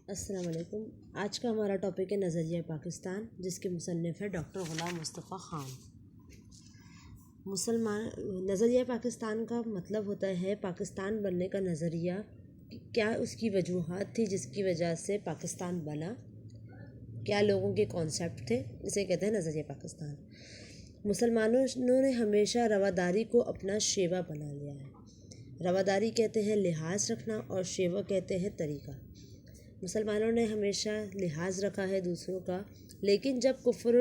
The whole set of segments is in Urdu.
السلام علیکم۔ آج کا ہمارا ٹاپک ہے نظریہ پاکستان، جس کے مصنف ہے ڈاکٹر غلام مصطفیٰ خان۔ نظریہ پاکستان کا مطلب ہوتا ہے پاکستان بننے کا نظریہ، کیا اس کی وجوہات تھی جس کی وجہ سے پاکستان بنا، کیا لوگوں کے کانسیپٹ تھے، اسے کہتے ہیں نظریہ پاکستان۔ مسلمانوں نے ہمیشہ رواداری کو اپنا شیوا بنا لیا ہے۔ رواداری کہتے ہیں لحاظ رکھنا اور شیوا کہتے ہیں طریقہ۔ مسلمانوں نے ہمیشہ لحاظ رکھا ہے دوسروں کا، لیکن جب کفر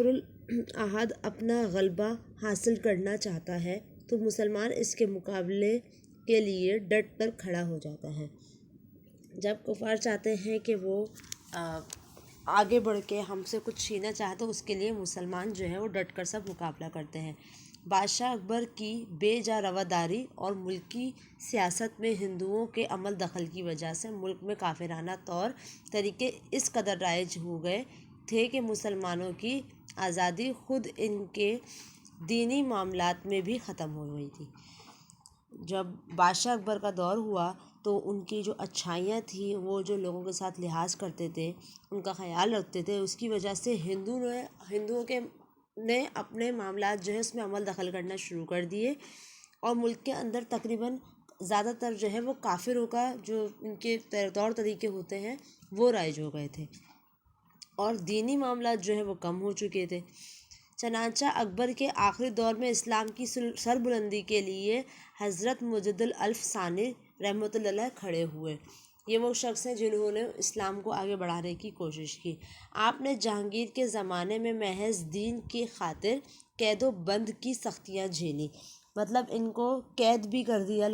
الاحد اپنا غلبہ حاصل کرنا چاہتا ہے تو مسلمان اس کے مقابلے کے لیے ڈٹ کر کھڑا ہو جاتا ہے۔ جب کفار چاہتے ہیں کہ وہ آگے بڑھ کے ہم سے کچھ چھینا چاہے تو اس کے لیے مسلمان جو ہے وہ ڈٹ کر سب مقابلہ کرتے ہیں۔ بادشاہ اکبر کی بے جا رواداری اور ملکی سیاست میں ہندوؤں کے عمل دخل کی وجہ سے ملک میں کافرانہ طور طریقے اس قدر رائج ہو گئے تھے کہ مسلمانوں کی آزادی خود ان کے دینی معاملات میں بھی ختم ہو گئی تھی۔ جب بادشاہ اکبر کا دور ہوا تو ان کی جو اچھائیاں تھیں، وہ جو لوگوں کے ساتھ لحاظ کرتے تھے، ان کا خیال رکھتے تھے، اس کی وجہ سے ہندوؤں کے نے اپنے معاملات جو ہے اس میں عمل دخل کرنا شروع کر دیے، اور ملک کے اندر تقریباً زیادہ تر جو ہے وہ کافروں کا جو ان کے طور طریقے ہوتے ہیں وہ رائج ہو گئے تھے، اور دینی معاملات جو ہے وہ کم ہو چکے تھے۔ چنانچہ اکبر کے آخری دور میں اسلام کی سربلندی کے لیے حضرت مجد الالف ثانی رحمۃ اللہ علیہ کھڑے ہوئے۔ یہ وہ شخص ہیں جنہوں نے اسلام کو آگے بڑھانے کی کوشش کی۔ آپ نے جہانگیر کے زمانے میں محض دین کی خاطر قید و بند کی سختیاں جھیلی، مطلب ان کو قید بھی کر دیا،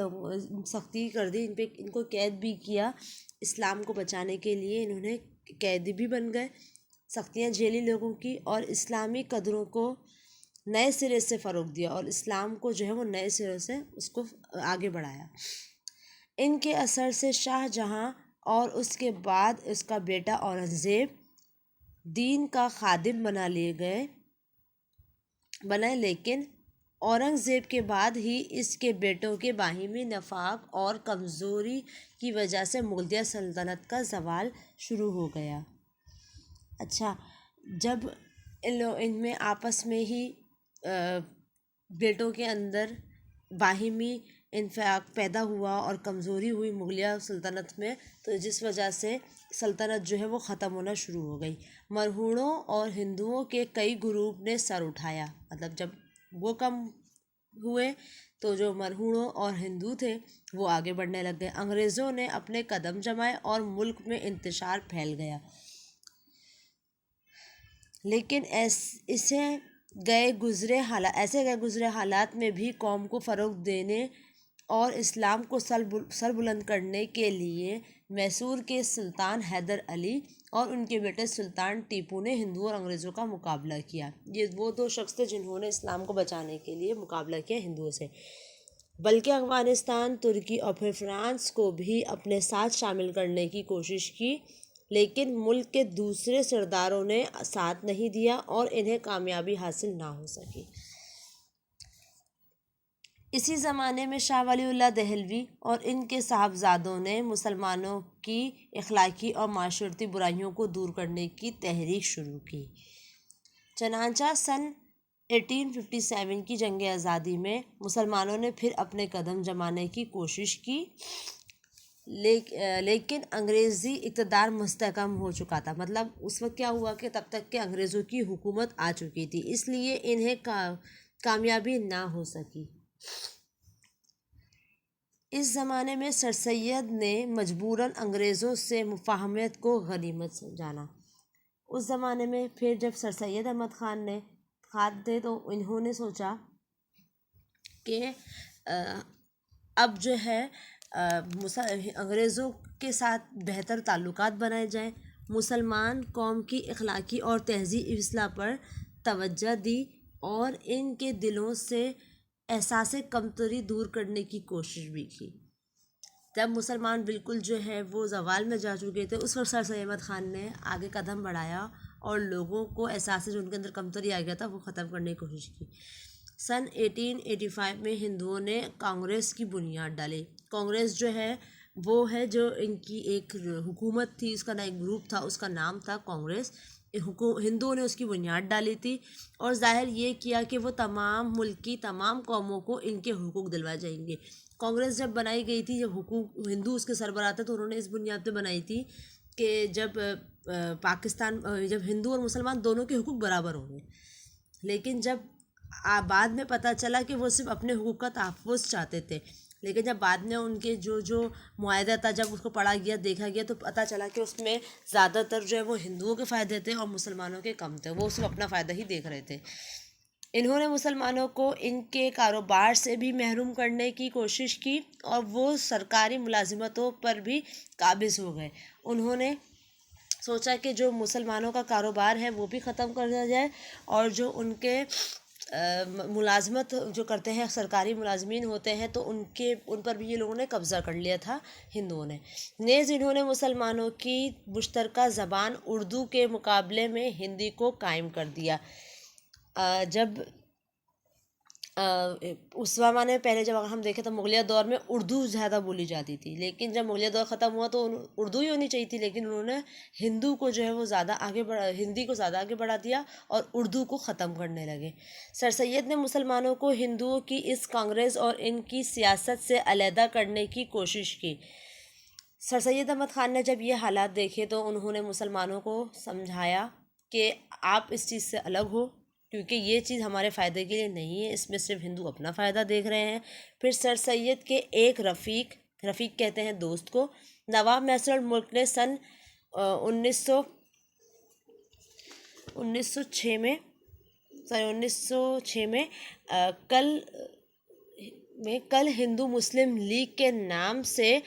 سختی کر دی، ان کو قید بھی کیا، اسلام کو بچانے کے لیے انہوں نے قیدی بھی بن گئے، سختیاں جھیلی لوگوں کی، اور اسلامی قدروں کو نئے سرے سے فروغ دیا، اور اسلام کو جو ہے وہ نئے سرے سے اس کو آگے بڑھایا۔ ان کے اثر سے شاہ جہاں اور اس کے بعد اس کا بیٹا اورنگزیب دین کا خادم بنے، لیکن اورنگزیب کے بعد ہی اس کے بیٹوں کے باہمی نفاق اور کمزوری کی وجہ سے مغلیہ سلطنت کا زوال شروع ہو گیا۔ اچھا، جب ان میں آپس میں ہی بیٹوں کے اندر باہمی انفاق پیدا ہوا اور کمزوری ہوئی مغلیہ سلطنت میں، تو جس وجہ سے سلطنت جو ہے وہ ختم ہونا شروع ہو گئی۔ مرہونوں اور ہندوؤں کے کئی گروپ نے سر اٹھایا، مطلب جب وہ کم ہوئے تو جو مرہونوں اور ہندو تھے وہ آگے بڑھنے لگ گئے۔ انگریزوں نے اپنے قدم جمائے اور ملک میں انتشار پھیل گیا، لیکن ایسے گئے گزرے حالات میں بھی قوم کو فروغ دینے اور اسلام کو سربلند کرنے کے لیے میسور کے سلطان حیدر علی اور ان کے بیٹے سلطان ٹیپو نے ہندوؤں اور انگریزوں کا مقابلہ کیا۔ یہ وہ دو شخص تھے جنہوں نے اسلام کو بچانے کے لیے مقابلہ کیا ہندوؤں سے، بلکہ افغانستان، ترکی اور پھر فرانس کو بھی اپنے ساتھ شامل کرنے کی کوشش کی، لیکن ملک کے دوسرے سرداروں نے ساتھ نہیں دیا اور انہیں کامیابی حاصل نہ ہو سکی۔ اسی زمانے میں شاہ ولی اللہ دہلوی اور ان کے صاحبزادوں نے مسلمانوں کی اخلاقی اور معاشرتی برائیوں کو دور کرنے کی تحریک شروع کی۔ چنانچہ سن 1857 کی جنگ آزادی میں مسلمانوں نے پھر اپنے قدم جمانے کی کوشش کی، لیکن انگریزی اقتدار مستحکم ہو چکا تھا، مطلب اس وقت کیا ہوا کہ تب تک کہ انگریزوں کی حکومت آ چکی تھی، اس لیے انہیں کامیابی نہ ہو سکی۔ اس زمانے میں سر سید نے مجبوراً انگریزوں سے مفاہمت کو غنیمت جانا۔ اس زمانے میں پھر جب سر سید احمد خان تھے تو انہوں نے سوچا کہ اب جو ہے انگریزوں کے ساتھ بہتر تعلقات بنائے جائیں، مسلمان قوم کی اخلاقی اور تہذیبی اصلاح پر توجہ دی اور ان کے دلوں سے احساس کمتری دور کرنے کی کوشش بھی کی۔ جب مسلمان بالکل جو ہے وہ زوال میں جا چکے تھے، اس وقت سر سید احمد خان نے آگے قدم بڑھایا اور لوگوں کو احساس جو ان کے اندر کمتری آ گیا تھا وہ ختم کرنے کی کوشش کی۔ سن 1885 میں ہندوؤں نے کانگریس کی بنیاد ڈالی۔ کانگریس جو ہے وہ ہے جو ان کی ایک حکومت تھی، اس کا ایک گروپ تھا، اس کا نام تھا کانگریس۔ ہندوؤں نے اس کی بنیاد ڈالی تھی اور ظاہر یہ کیا کہ وہ تمام ملک کی تمام قوموں کو ان کے حقوق دلوائے جائیں گے۔ کانگریس جب بنائی گئی تھی، جب حقوق ہندو اس کے سربراہ تھے، تو انہوں نے اس بنیاد پہ بنائی تھی کہ جب پاکستان جب ہندو اور مسلمان دونوں کے حقوق برابر ہوں گے۔ لیکن جب بعد میں پتہ چلا کہ وہ صرف اپنے حقوق کا تحفظ چاہتے تھے، لیکن جب بعد میں ان کے جو معاہدہ تھا، جب اس کو پڑھا گیا دیکھا گیا تو پتہ چلا کہ اس میں زیادہ تر جو ہے وہ ہندوؤں کے فائدے تھے اور مسلمانوں کے کم تھے، وہ صرف اپنا فائدہ ہی دیکھ رہے تھے۔ انہوں نے مسلمانوں کو ان کے کاروبار سے بھی محروم کرنے کی کوشش کی اور وہ سرکاری ملازمتوں پر بھی قابض ہو گئے۔ انہوں نے سوچا کہ جو مسلمانوں کا کاروبار ہے وہ بھی ختم کر دیا جائے اور جو ان کے ملازمت جو کرتے ہیں، سرکاری ملازمین ہوتے ہیں، تو ان پر بھی یہ لوگوں نے قبضہ کر لیا تھا ہندوؤں نے۔ نیز انہوں نے مسلمانوں کی مشترکہ زبان اردو کے مقابلے میں ہندی کو قائم کر دیا۔ جب اس زمانے میں پہلے جب اگر ہم دیکھیں تو مغلیہ دور میں اردو زیادہ بولی جاتی تھی، لیکن جب مغلیہ دور ختم ہوا تو اردو ہی ہونی چاہیے تھی، لیکن انہوں نے ہندی کو زیادہ آگے بڑھا دیا اور اردو کو ختم کرنے لگے۔ سر سید نے مسلمانوں کو ہندوؤں کی اس کانگریس اور ان کی سیاست سے علیحدہ کرنے کی کوشش کی۔ سر سید احمد خان نے جب یہ حالات دیکھے تو انہوں نے مسلمانوں کو سمجھایا کہ آپ اس چیز سے الگ ہو، کیونکہ یہ چیز ہمارے فائدے کے لیے نہیں ہے، اس میں صرف ہندو اپنا فائدہ دیکھ رہے ہیں۔ پھر سر سید کے ایک رفیق کہتے ہیں دوست کو، نواب میسر الملک نے سن 1906 میں کل ہندو مسلم لیگ کے نام سے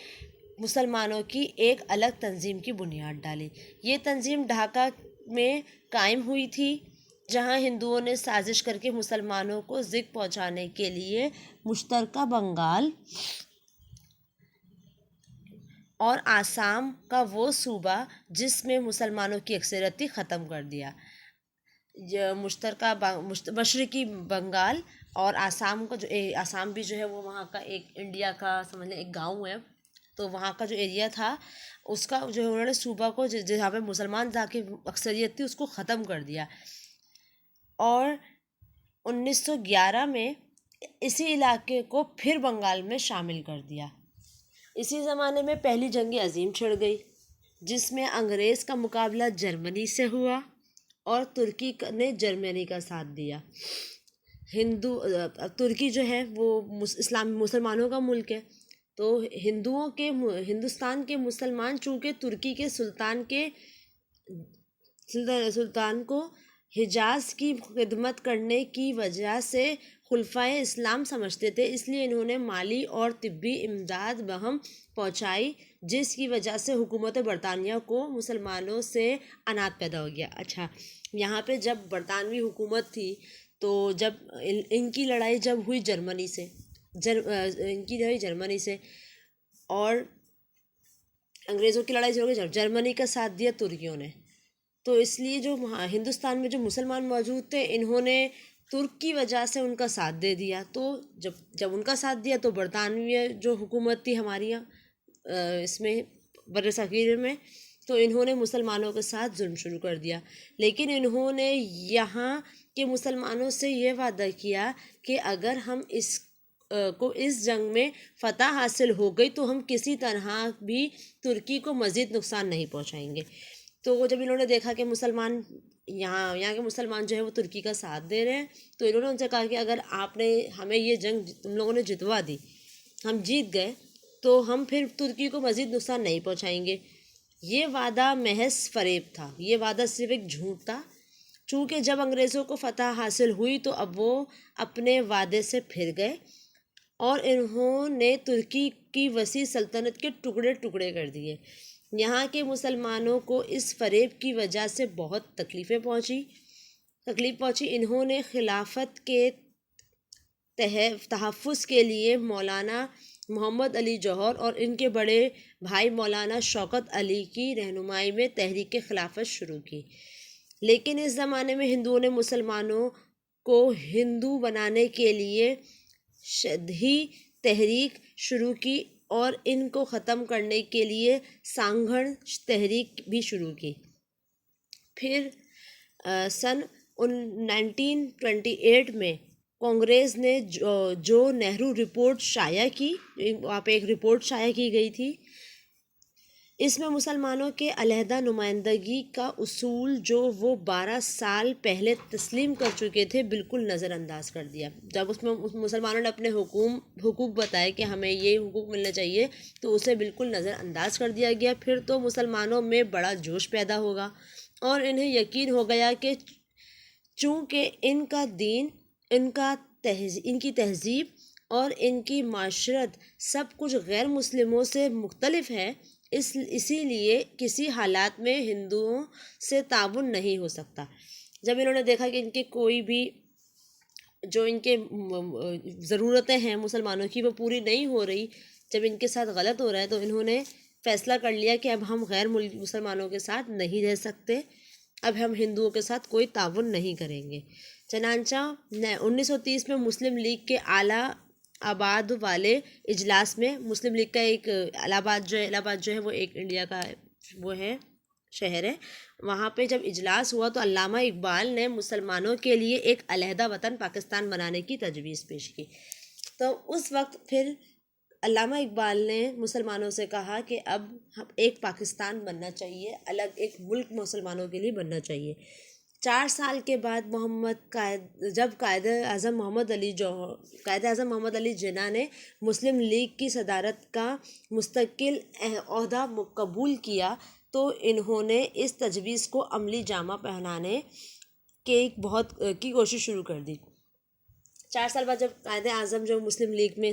مسلمانوں کی ایک الگ تنظیم کی بنیاد ڈالی۔ یہ تنظیم ڈھاکہ میں قائم ہوئی تھی، جہاں ہندوؤں نے سازش کر کے مسلمانوں کو ضرر پہنچانے کے لیے مشترکہ بنگال اور آسام کا وہ صوبہ جس میں مسلمانوں کی اکثریت تھی ختم کر دیا۔ مشرقی بنگال اور آسام کا آسام بھی جو ہے وہ وہاں کا ایک انڈیا کا سمجھ لیں ایک گاؤں ہے، تو وہاں کا جو ایریا تھا اس کا جو انہوں نے صوبہ کو جہاں پہ مسلمان جا کے اکثریت تھی اس کو ختم کر دیا، اور 1911 میں اسی علاقے کو پھر بنگال میں شامل کر دیا۔ اسی زمانے میں پہلی جنگ عظیم چھڑ گئی، جس میں انگریز کا مقابلہ جرمنی سے ہوا اور ترکی نے جرمنی کا ساتھ دیا۔ ترکی جو ہے وہ مسلمانوں کا ملک ہے، تو ہندوستان کے مسلمان چونکہ ترکی کے سلطان کو حجاز کی خدمت کرنے کی وجہ سے خلفائے اسلام سمجھتے تھے، اس لیے انہوں نے مالی اور طبی امداد بہم پہنچائی، جس کی وجہ سے حکومت برطانیہ کو مسلمانوں سے عناد پیدا ہو گیا۔ اچھا، یہاں پہ جب برطانوی حکومت تھی تو جب ان کی لڑائی جب ہوئی جرمنی سے اور انگریزوں کی لڑائی جب جرمنی کا ساتھ دیا ترکیوں نے، تو اس لیے جو ہندوستان میں جو مسلمان موجود تھے انہوں نے ترک کی وجہ سے ان کا ساتھ دے دیا، تو جب ان کا ساتھ دیا تو برطانوی جو حکومت تھی ہماری یہاں اس میں بر صغیر میں، تو انہوں نے مسلمانوں کے ساتھ ظلم شروع کر دیا۔ لیکن انہوں نے یہاں کے مسلمانوں سے یہ وعدہ کیا کہ اگر ہم اس جنگ میں فتح حاصل ہو گئی تو ہم کسی طرح بھی ترکی کو مزید نقصان نہیں پہنچائیں گے۔ تو جب انہوں نے دیکھا کہ یہاں کے مسلمان جو ہے وہ ترکی کا ساتھ دے رہے ہیں، تو انہوں نے ان سے کہا کہ اگر آپ نے ہمیں یہ جنگ تم لوگوں نے جتوا دی، ہم جیت گئے، تو ہم پھر ترکی کو مزید نقصان نہیں پہنچائیں گے۔ یہ وعدہ محض فریب تھا، یہ وعدہ صرف ایک جھوٹ تھا، چونکہ جب انگریزوں کو فتح حاصل ہوئی تو اب وہ اپنے وعدے سے پھر گئے اور انہوں نے ترکی کی وسیع سلطنت کے ٹکڑے ٹکڑے کر دیے۔ یہاں کے مسلمانوں کو اس فریب کی وجہ سے بہت تکلیف پہنچی۔ انہوں نے خلافت کے تحفظ کے لیے مولانا محمد علی جوہر اور ان کے بڑے بھائی مولانا شوکت علی کی رہنمائی میں تحریک خلافت شروع کی، لیکن اس زمانے میں ہندوؤں نے مسلمانوں کو ہندو بنانے کے لیے شدید تحریک شروع کی اور ان کو ختم کرنے کے لیے سانگھڑ تحریک بھی شروع کی۔ پھر سن 1928 میں کانگریس نے جو نہرو رپورٹ شائع کی، وہاں پہ ایک رپورٹ شائع کی گئی تھی، اس میں مسلمانوں کے علیحدہ نمائندگی کا اصول جو وہ 12 سال پہلے تسلیم کر چکے تھے بالکل نظر انداز کر دیا۔ جب اس میں مسلمانوں نے اپنے حقوق بتائے کہ ہمیں یہ حقوق ملنے چاہیے تو اسے بالکل نظر انداز کر دیا گیا۔ پھر تو مسلمانوں میں بڑا جوش پیدا ہوگا اور انہیں یقین ہو گیا کہ چونکہ ان کا دین، ان کی تہذیب اور ان کی معاشرت سب کچھ غیر مسلموں سے مختلف ہے، اسی لیے کسی حالات میں ہندوؤں سے تعاون نہیں ہو سکتا۔ جب انہوں نے دیکھا کہ ان کے کوئی بھی جو ان کے ضرورتیں ہیں مسلمانوں کی وہ پوری نہیں ہو رہی، جب ان کے ساتھ غلط ہو رہا ہے، تو انہوں نے فیصلہ کر لیا کہ اب ہم غیر مسلمانوں کے ساتھ نہیں رہ سکتے، اب ہم ہندوؤں کے ساتھ کوئی تعاون نہیں کریں گے۔ چنانچہ 1930 میں مسلم لیگ کے اعلیٰ آباد والے اجلاس میں، مسلم لیگ کا ایک الہ آباد جو ہے وہ ایک انڈیا کا وہ ہے شہر ہے، وہاں پہ جب اجلاس ہوا تو علامہ اقبال نے مسلمانوں کے لیے ایک علیحدہ وطن پاکستان بنانے کی تجویز پیش کی۔ تو اس وقت پھر علامہ اقبال نے مسلمانوں سے کہا کہ اب ایک پاکستان بننا چاہیے، الگ ایک ملک مسلمانوں کے لیے بننا چاہیے۔ 4 سال کے بعد جب قائد اعظم محمد علی جناح نے مسلم لیگ کی صدارت کا مستقل عہدہ قبول کیا تو انہوں نے اس تجویز کو عملی جامہ پہنانے کی کوشش شروع کر دی۔ 4 سال بعد جب قائد اعظم جو مسلم لیگ میں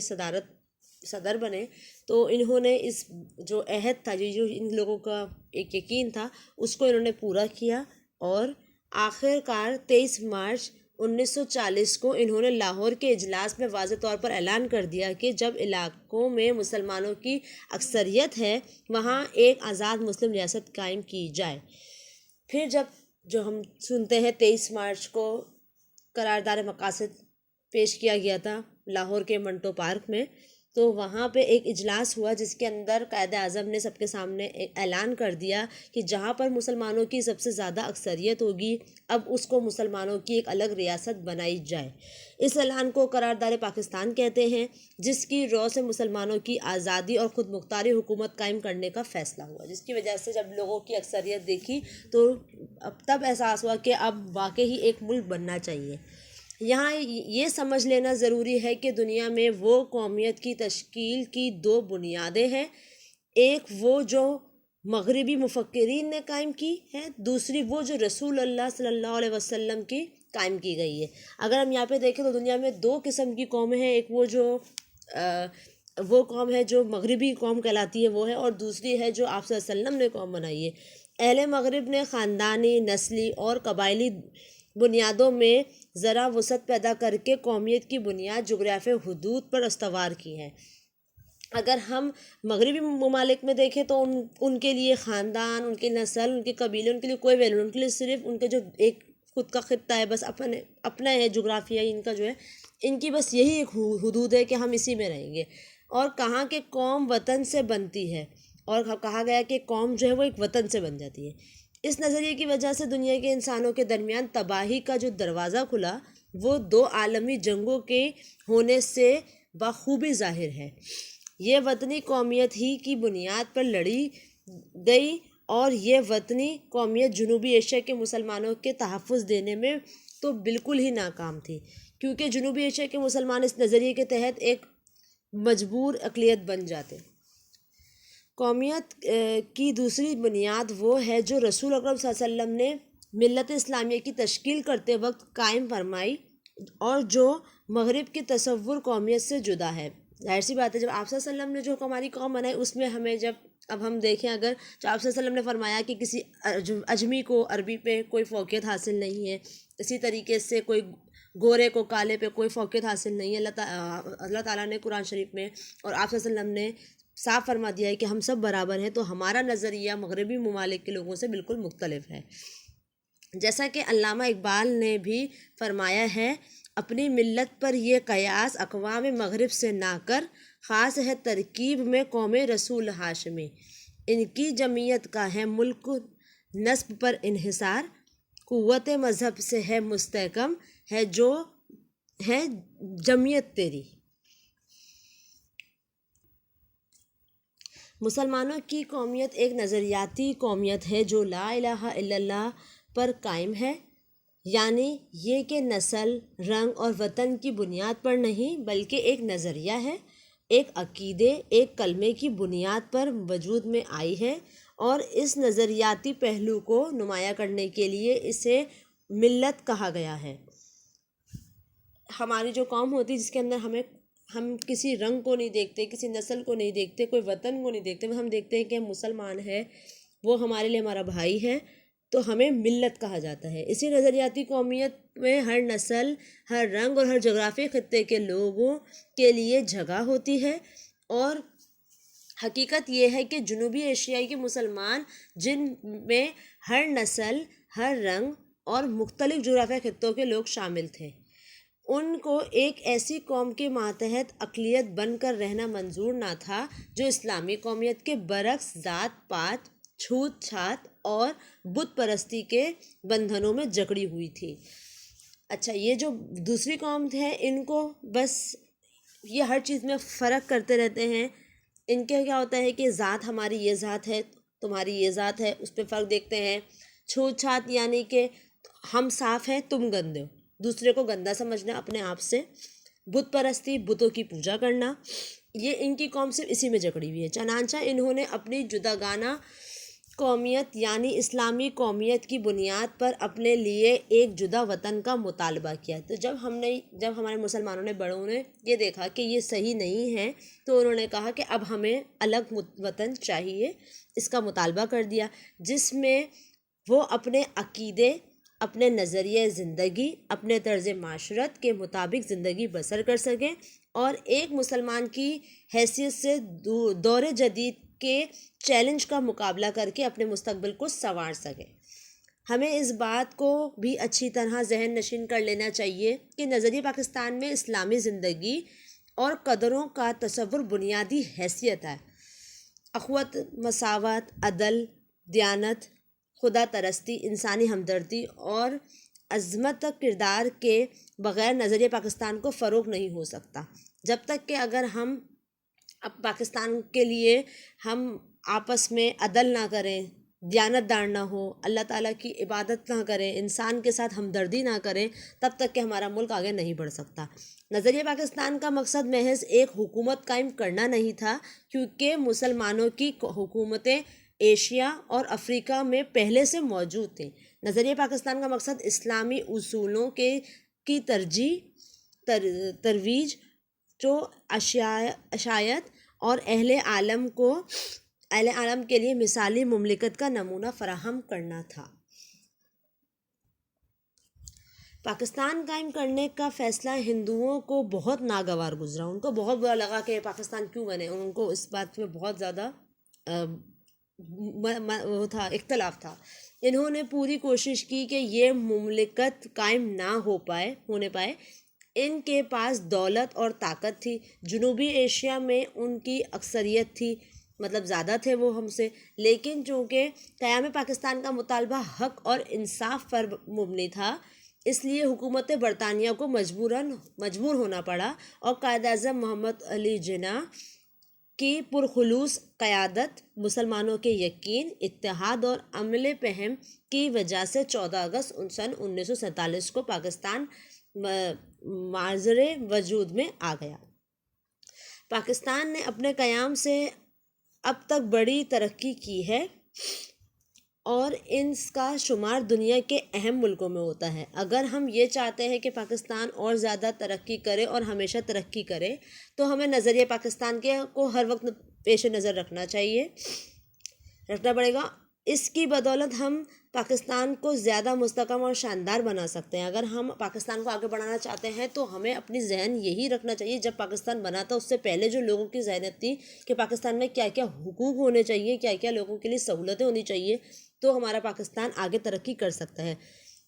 صدر بنے تو انہوں نے اس جو عہد تھا، جو ان لوگوں کا ایک یقین تھا، اس کو انہوں نے پورا کیا، اور آخر کار 23 مارچ 1940 کو انہوں نے لاہور کے اجلاس میں واضح طور پر اعلان کر دیا کہ جب علاقوں میں مسلمانوں کی اکثریت ہے وہاں ایک آزاد مسلم ریاست قائم کی جائے۔ پھر جو ہم سنتے ہیں 23 مارچ کو قرارداد مقاصد پیش کیا گیا تھا لاہور کے منٹو پارک میں، تو وہاں پہ ایک اجلاس ہوا جس کے اندر قائد اعظم نے سب کے سامنے ایک اعلان کر دیا کہ جہاں پر مسلمانوں کی سب سے زیادہ اکثریت ہوگی اب اس کو مسلمانوں کی ایک الگ ریاست بنائی جائے۔ اس اعلان کو قرارداد پاکستان کہتے ہیں، جس کی رو سے مسلمانوں کی آزادی اور خود مختاری حکومت قائم کرنے کا فیصلہ ہوا، جس کی وجہ سے جب لوگوں کی اکثریت دیکھی تو تب احساس ہوا کہ اب واقعی ایک ملک بننا چاہیے۔ یہاں یہ سمجھ لینا ضروری ہے کہ دنیا میں وہ قومیت کی تشکیل کی 2 بنیادیں ہیں، ایک وہ جو مغربی مفکرین نے قائم کی ہے، دوسری وہ جو رسول اللہ صلی اللہ علیہ وسلم کی قائم کی گئی ہے۔ اگر ہم یہاں پہ دیکھیں تو دنیا میں 2 قسم کی قومیں ہیں، ایک وہ قوم ہے جو مغربی قوم کہلاتی ہے وہ ہے، اور دوسری ہے جو آپ صلی اللہ علیہ وسلم نے قوم بنائی ہے۔ اہل مغرب نے خاندانی، نسلی اور قبائلی بنیادوں میں ذرا وسعت پیدا کر کے قومیت کی بنیاد جغرافیائی حدود پر استوار کی ہے۔ اگر ہم مغربی ممالک میں دیکھیں تو ان کے لیے خاندان، ان کی نسل، ان کے قبیلے، ان کے لیے کوئی ویلیو، ان کے لیے صرف ان کے جو ایک خود کا خطہ ہے، بس اپنا ہے جغرافیہ ان کا جو ہے، ان کی بس یہی ایک حدود ہے کہ ہم اسی میں رہیں گے۔ اور کہاں کہ قوم وطن سے بنتی ہے، اور کہا گیا کہ قوم جو ہے وہ ایک وطن سے بن جاتی ہے۔ اس نظریے کی وجہ سے دنیا کے انسانوں کے درمیان تباہی کا جو دروازہ کھلا وہ 2 عالمی جنگوں کے ہونے سے بخوبی ظاہر ہے۔ یہ وطنی قومیت ہی کی بنیاد پر لڑی گئی، اور یہ وطنی قومیت جنوبی ایشیا کے مسلمانوں کے تحفظ دینے میں تو بالکل ہی ناکام تھی، کیونکہ جنوبی ایشیا کے مسلمان اس نظریے کے تحت ایک مجبور اقلیت بن جاتے۔ قومیت کی دوسری بنیاد وہ ہے جو رسول اکرم صلی اللہ علیہ وسلم نے ملت اسلامیہ کی تشکیل کرتے وقت قائم فرمائی، اور جو مغرب کے تصور قومیت سے جدا ہے۔ ظاہر سی بات ہے، جب آپ صلی اللہ علیہ وسلم نے جو ہماری قوم بنائی اس میں ہمیں اب ہم دیکھیں، اگر جو آپ صلی اللہ علیہ وسلم نے فرمایا کہ کسی اجمی کو عربی پہ کوئی فوقیت حاصل نہیں ہے، اسی طریقے سے کوئی گورے کو کالے پہ کوئی فوقیت حاصل نہیں ہے۔ اللہ تعالیٰ نے قرآن شریف میں اور آپ صلی اللہ علیہ وسلم نے صاف فرما دیا ہے کہ ہم سب برابر ہیں، تو ہمارا نظریہ مغربی ممالک کے لوگوں سے بالکل مختلف ہے۔ جیسا کہ علامہ اقبال نے بھی فرمایا ہے، اپنی ملت پر یہ قیاس اقوام مغرب سے نہ کر، خاص ہے ترکیب میں قوم رسول ہاشمی، ان کی جمعیت کا ہے ملک نسب پر انحصار، قوت مذہب سے ہے مستحکم، ہے جو ہے جمعیت تیری۔ مسلمانوں کی قومیت ایک نظریاتی قومیت ہے جو لا الہ الا اللہ پر قائم ہے، یعنی یہ کہ نسل، رنگ اور وطن کی بنیاد پر نہیں بلکہ ایک نظریہ ہے، ایک عقیدے، ایک کلمے کی بنیاد پر وجود میں آئی ہے، اور اس نظریاتی پہلو کو نمایاں کرنے کے لیے اسے ملت کہا گیا ہے۔ ہماری جو قوم ہوتی ہے جس کے اندر ہم کسی رنگ کو نہیں دیکھتے، کسی نسل کو نہیں دیکھتے، کوئی وطن کو نہیں دیکھتے، ہم دیکھتے ہیں کہ ہم مسلمان ہیں، وہ ہمارے لیے ہمارا بھائی ہے، تو ہمیں ملت کہا جاتا ہے۔ اسی نظریاتی قومیت میں ہر نسل، ہر رنگ اور ہر جغرافی خطے کے لوگوں کے لیے جگہ ہوتی ہے، اور حقیقت یہ ہے کہ جنوبی ایشیائی کے مسلمان، جن میں ہر نسل، ہر رنگ اور مختلف جغرافیہ خطوں کے لوگ شامل تھے، ان کو ایک ایسی قوم کے ماتحت اقلیت بن کر رہنا منظور نہ تھا جو اسلامی قومیت کے برعکس ذات پات، چھوت چھات اور بت پرستی کے بندھنوں میں جکڑی ہوئی تھی۔ اچھا، یہ جو دوسری قوم ہے ان کو بس یہ ہر چیز میں فرق کرتے رہتے ہیں۔ ان کے کیا ہوتا ہے کہ ذات ہماری یہ ذات ہے، تمہاری یہ ذات ہے، اس پہ فرق دیکھتے ہیں۔ چھوت چھات یعنی کہ ہم صاف ہیں، تم گندے ہو، دوسرے کو گندا سمجھنا اپنے آپ سے۔ بت پرستی، بتوں کی پوجا کرنا، یہ ان کی قوم صرف اسی میں جکڑی ہوئی ہے۔ چنانچہ انہوں نے اپنی جداگانہ قومیت یعنی اسلامی قومیت کی بنیاد پر اپنے لیے ایک جدا وطن کا مطالبہ کیا۔ تو جب ہمارے مسلمانوں نے بڑوں نے یہ دیکھا کہ یہ صحیح نہیں ہے، تو انہوں نے کہا کہ اب ہمیں الگ وطن چاہیے، اس کا مطالبہ کر دیا، جس میں وہ اپنے عقیدے، اپنے نظریہ زندگی، اپنے طرز معاشرت کے مطابق زندگی بسر کر سکیں، اور ایک مسلمان کی حیثیت سے دور جدید کے چیلنج کا مقابلہ کر کے اپنے مستقبل کو سنوار سکیں۔ ہمیں اس بات کو بھی اچھی طرح ذہن نشین کر لینا چاہیے کہ نظریہ پاکستان میں اسلامی زندگی اور قدروں کا تصور بنیادی حیثیت ہے۔ اخوت، مساوات، عدل، دیانت، خدا پرستی، انسانی ہمدردی اور عظمت کردار کے بغیر نظریہ پاکستان کو فروغ نہیں ہو سکتا۔ جب تک کہ اگر ہم اب پاکستان کے لیے ہم آپس میں عدل نہ کریں، دیانت دار نہ ہو، اللہ تعالیٰ کی عبادت نہ کریں، انسان کے ساتھ ہمدردی نہ کریں، تب تک کہ ہمارا ملک آگے نہیں بڑھ سکتا۔ نظریہ پاکستان کا مقصد محض ایک حکومت قائم کرنا نہیں تھا، کیونکہ مسلمانوں کی حکومتیں ایشیا اور افریقہ میں پہلے سے موجود تھیں۔ نظریہ پاکستان کا مقصد اسلامی اصولوں کی ترویج، جو اشاعت اور اہل عالم کے لیے مثالی مملکت کا نمونہ فراہم کرنا تھا۔ پاکستان قائم کرنے کا فیصلہ ہندوؤں کو بہت ناگوار گزرا، ان کو بہت برا لگا کہ پاکستان کیوں بنے، ان کو اس بات میں بہت زیادہ اختلاف تھا۔ انہوں نے پوری کوشش کی کہ یہ مملکت قائم نہ ہونے پائے۔ ان کے پاس دولت اور طاقت تھی، جنوبی ایشیا میں ان کی اکثریت تھی، مطلب زیادہ تھے وہ ہم سے، لیکن چونکہ قیام پاکستان کا مطالبہ حق اور انصاف پر مبنی تھا، اس لیے حکومت برطانیہ کو مجبور ہونا پڑا، اور قائد اعظم محمد علی جناح کی پرخلوص قیادت، مسلمانوں کے یقین، اتحاد اور عمل فہم کی وجہ سے 14 اگست سن 1947 کو پاکستان معزز وجود میں آ گیا۔ پاکستان نے اپنے قیام سے اب تک بڑی ترقی کی ہے اور اس کا شمار دنیا کے اہم ملکوں میں ہوتا ہے۔ اگر ہم یہ چاہتے ہیں کہ پاکستان اور زیادہ ترقی کرے اور ہمیشہ ترقی کرے، تو ہمیں نظریہ پاکستان کو ہر وقت پیش نظر رکھنا پڑے گا۔ اس کی بدولت ہم پاکستان کو زیادہ مستحکم اور شاندار بنا سکتے ہیں۔ اگر ہم پاکستان کو آگے بڑھانا چاہتے ہیں تو ہمیں اپنی ذہن یہی رکھنا چاہیے، جب پاکستان بنا تھا اس سے پہلے جو لوگوں کی ذہنیت تھی کہ پاکستان میں کیا کیا حقوق ہونے چاہیے، کیا کیا لوگوں کے لیے سہولتیں ہونی چاہیے، تو ہمارا پاکستان آگے ترقی کر سکتا ہے۔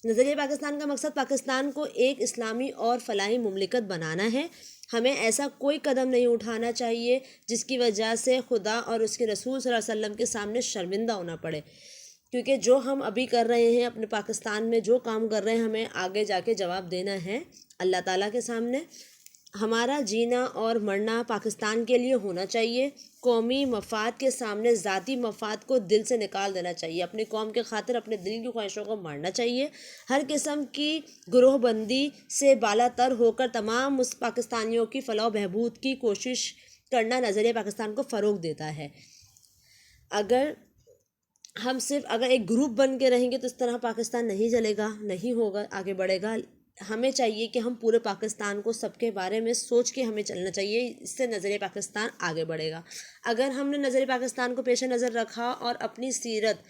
نظریہ پاکستان کا مقصد پاکستان کو ایک اسلامی اور فلاحی مملکت بنانا ہے۔ ہمیں ایسا کوئی قدم نہیں اٹھانا چاہیے جس کی وجہ سے خدا اور اس کے رسول صلی اللہ علیہ وسلم کے سامنے شرمندہ ہونا پڑے، کیونکہ جو ہم ابھی کر رہے ہیں اپنے پاکستان میں، جو کام کر رہے ہیں، ہمیں آگے جا کے جواب دینا ہے اللہ تعالیٰ کے سامنے۔ ہمارا جینا اور مرنا پاکستان کے لیے ہونا چاہیے۔ قومی مفاد کے سامنے ذاتی مفاد کو دل سے نکال دینا چاہیے، اپنی قوم کے خاطر اپنے دل کی خواہشوں کو مارنا چاہیے۔ ہر قسم کی گروہ بندی سے بالا تر ہو کر تمام پاکستانیوں کی فلاح و بہبود کی کوشش کرنا نظریہ پاکستان کو فروغ دیتا ہے۔ اگر ایک گروپ بن کے رہیں گے تو اس طرح پاکستان نہیں چلے گا، نہیں ہوگا، آگے بڑھے گا۔ ہمیں چاہیے کہ ہم پورے پاکستان کو سب کے بارے میں سوچ کے ہمیں چلنا چاہیے، اس سے نظریہ پاکستان آگے بڑھے گا۔ اگر ہم نے نظریہ پاکستان کو پیش نظر رکھا اور اپنی سیرت،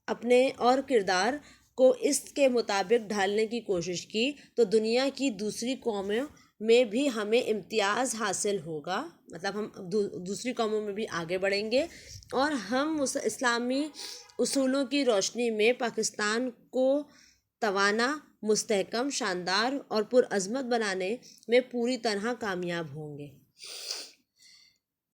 اپنے اور کردار کو اس کے مطابق ڈھالنے کی کوشش کی تو دنیا کی دوسری قوموں میں بھی ہمیں امتیاز حاصل ہوگا، مطلب ہم دوسری قوموں میں بھی آگے بڑھیں گے، اور ہم اسلامی اصولوں کی روشنی میں پاکستان کو توانا، مستحکم، شاندار اور پرعظمت بنانے میں پوری طرح کامیاب ہوں گے۔